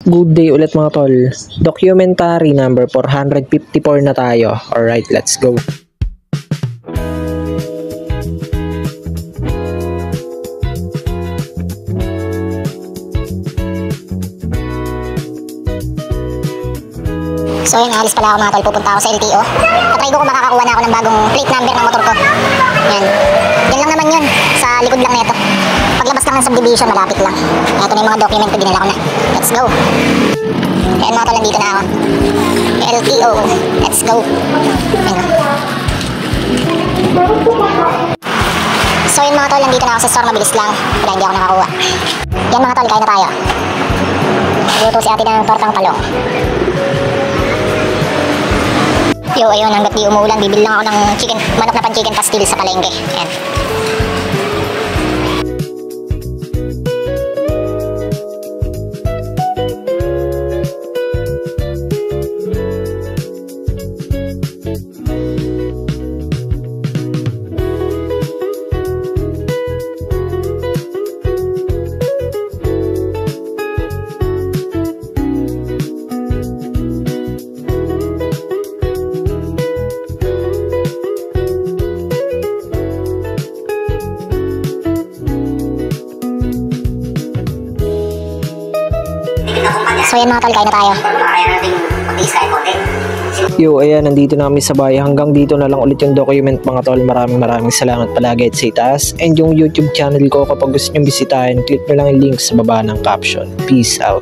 Good day ulit mga tol. Documentary number 454 na tayo. Alright, let's go. So yun, alis pala ako mga tol. Pupunta ako sa LTO. Patry ko kung makakakuha na ako ng bagong plate number ng motor ko. Yan. Yan lang naman yun. Sa likod lang nito. Paglabas lang ng subdivision, malapit lang. Ito na yung mga document ko, dinala ko na. Let's go. Yan mga tol, nandito na ako. LTO. Let's go. Yan. So yun mga tol, nandito na ako sa store. Mabilis lang. Wala, hindi ako nakakuha. Yan mga tol, kain na tayo. Luto si ate ng tortang talong. Yo, ayun, hanggat di umuulan, bibili lang ako ng manok na pan-chicken pastil sa palengke. Ayan. So yan mga tol, kain na tayo. Yo, ayan, nandito na kami sa bahay. Hanggang dito na lang ulit yung document mga tol. Maraming salamat palagi at sa itaas. And yung YouTube channel ko, kapag gusto nyo bisitahin, click nyo lang yung link sa baba ng caption. Peace out.